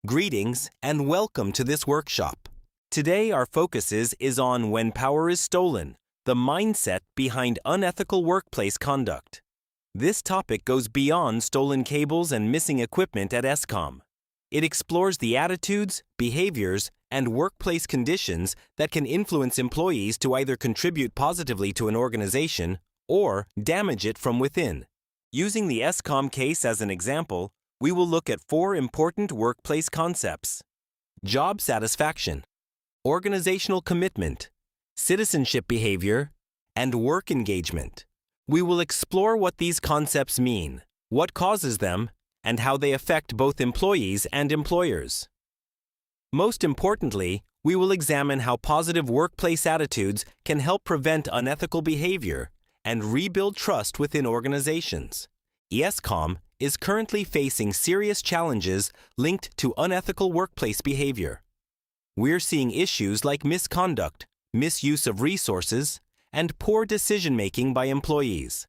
Greetings and welcome to this workshop. Today our focus is on when power is stolen, the mindset behind unethical workplace conduct. This topic goes beyond stolen cables and missing equipment at eskom. It explores the attitudes, behaviors, and workplace conditions that can influence employees to either contribute positively to an organization or damage it from within. Using the eskom case as an example, we will look at 4 important workplace concepts: job satisfaction, organizational commitment, citizenship behavior, and work engagement. We will explore what these concepts mean, what causes them, and how they affect both employees and employers. Most importantly, we will examine how positive workplace attitudes can help prevent unethical behavior and rebuild trust within organizations. eskom is currently facing serious challenges linked to unethical workplace behavior. We're seeing issues like misconduct, misuse of resources, and poor decision-making by employees.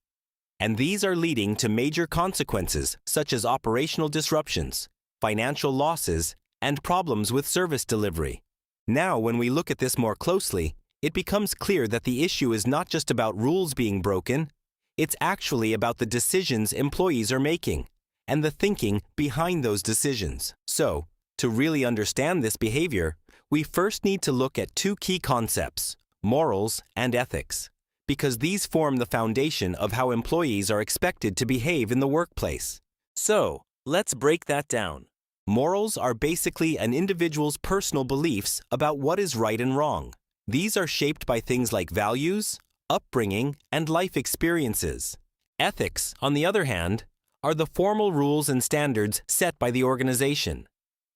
And these are leading to major consequences such as operational disruptions, financial losses, and problems with service delivery. Now, when we look at this more closely, it becomes clear that the issue is not just about rules being broken. It's actually about the decisions employees are making and the thinking behind those decisions. So, to really understand this behavior, we first need to look at 2 key concepts: morals and ethics, because these form the foundation of how employees are expected to behave in the workplace. So, let's break that down. Morals are basically an individual's personal beliefs about what is right and wrong. These are shaped by things like values, upbringing, and life experiences. Ethics, on the other hand, are the formal rules and standards set by the organization.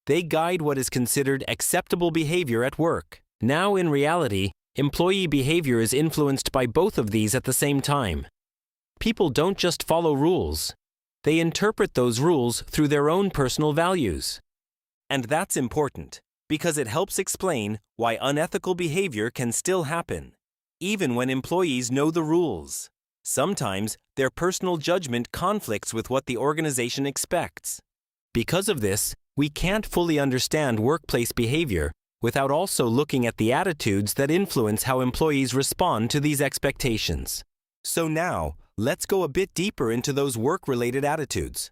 They guide what is considered acceptable behavior at work. Now, in reality, employee behavior is influenced by both of these at the same time. People don't just follow rules. They interpret those rules through their own personal values. And that's important, because it helps explain why unethical behavior can still happen, even when employees know the rules. Sometimes their personal judgment conflicts with what the organization expects. Because of this, we can't fully understand workplace behavior without also looking at the attitudes that influence how employees respond to these expectations. So now, let's go a bit deeper into those work-related attitudes,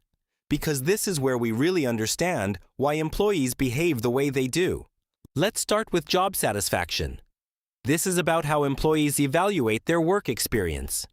because this is where we really understand why employees behave the way they do. Let's start with job satisfaction. This is about how employees evaluate their work experience,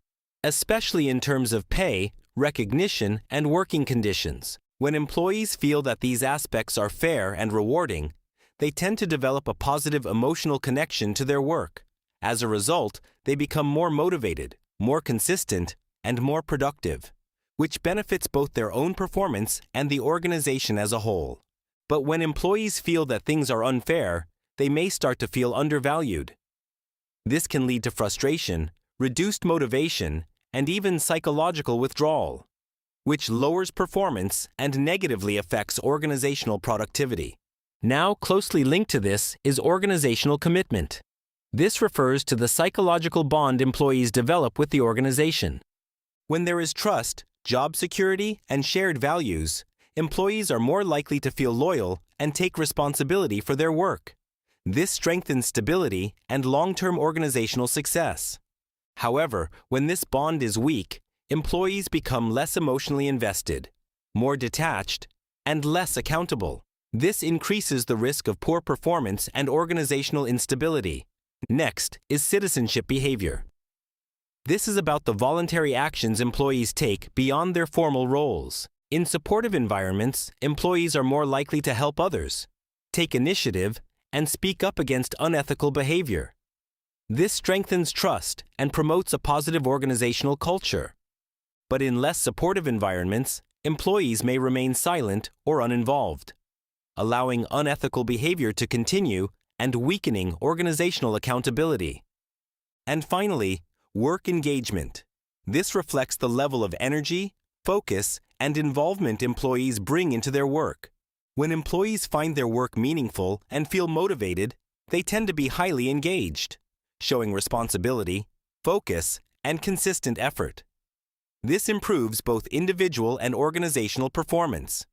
especially in terms of pay, recognition, and working conditions. When employees feel that these aspects are fair and rewarding, they tend to develop a positive emotional connection to their work. As a result, they become more motivated, more consistent, and more productive, which benefits both their own performance and the organization as a whole. But when employees feel that things are unfair, they may start to feel undervalued. This can lead to frustration, reduced motivation, and even psychological withdrawal, which lowers performance and negatively affects organizational productivity. Now, closely linked to this is organizational commitment. This refers to the psychological bond employees develop with the organization. When there is trust, job security, and shared values, employees are more likely to feel loyal and take responsibility for their work. This strengthens stability and long-term organizational success. However, when this bond is weak, employees become less emotionally invested, more detached, and less accountable. This increases the risk of poor performance and organizational instability. Next is citizenship behavior. This is about the voluntary actions employees take beyond their formal roles. In supportive environments, employees are more likely to help others, take initiative, and speak up against unethical behavior. This strengthens trust and promotes a positive organizational culture. But in less supportive environments, employees may remain silent or uninvolved, allowing unethical behavior to continue and weakening organizational accountability. And finally, work engagement. This reflects the level of energy, focus, and involvement employees bring into their work. When employees find their work meaningful and feel motivated, they tend to be highly engaged, showing responsibility, focus, and consistent effort. This improves both individual and organizational performance.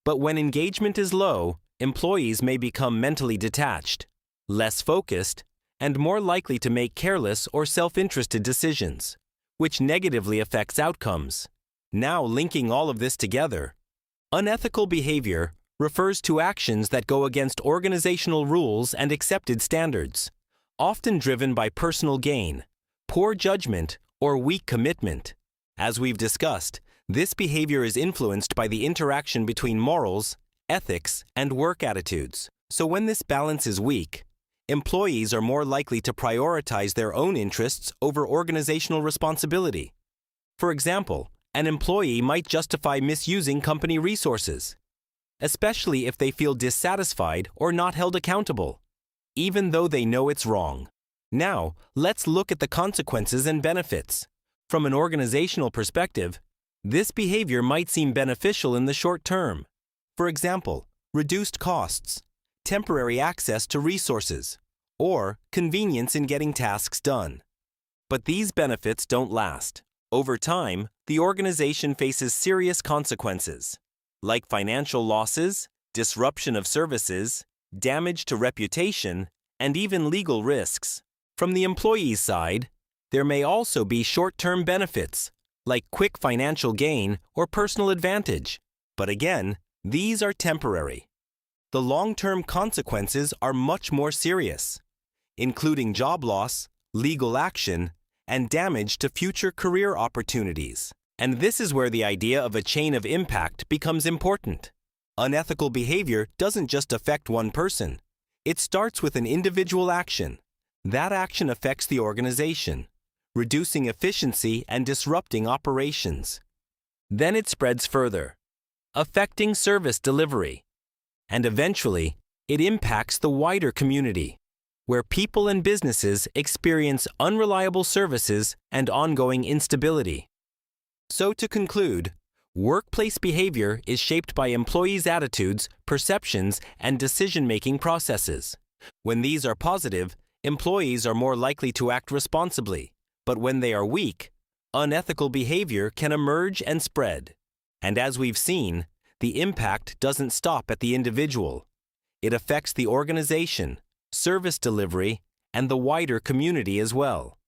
But when engagement is low, employees may become mentally detached, less focused, and more likely to make careless or self-interested decisions, which negatively affects outcomes. Now, linking all of this together, unethical behavior refers to actions that go against organizational rules and accepted standards, often driven by personal gain, poor judgment, or weak commitment. As we've discussed, this behavior is influenced by the interaction between morals, ethics, and work attitudes. So when this balance is weak, employees are more likely to prioritize their own interests over organizational responsibility. For example, an employee might justify misusing company resources, especially if they feel dissatisfied or not held accountable, even though they know it's wrong. Now, let's look at the consequences and benefits. From an organizational perspective, this behavior might seem beneficial in the short term. For example, reduced costs, temporary access to resources, or convenience in getting tasks done. But these benefits don't last. Over time, the organization faces serious consequences, like financial losses, disruption of services, damage to reputation, and even legal risks. From the employee's side, there may also be short-term benefits, like quick financial gain or personal advantage. But again, these are temporary. The long-term consequences are much more serious, including job loss, legal action, and damage to future career opportunities. And this is where the idea of a chain of impact becomes important. Unethical behavior doesn't just affect one person. It starts with an individual action. That action affects the organization, reducing efficiency and disrupting operations. Then it spreads further, affecting service delivery. And eventually, it impacts the wider community, where people and businesses experience unreliable services and ongoing instability. So to conclude, workplace behavior is shaped by employees' attitudes, perceptions, and decision-making processes. When these are positive, employees are more likely to act responsibly. But when they are weak, unethical behavior can emerge and spread. And as we've seen, the impact doesn't stop at the individual. It affects the organization, service delivery, and the wider community as well.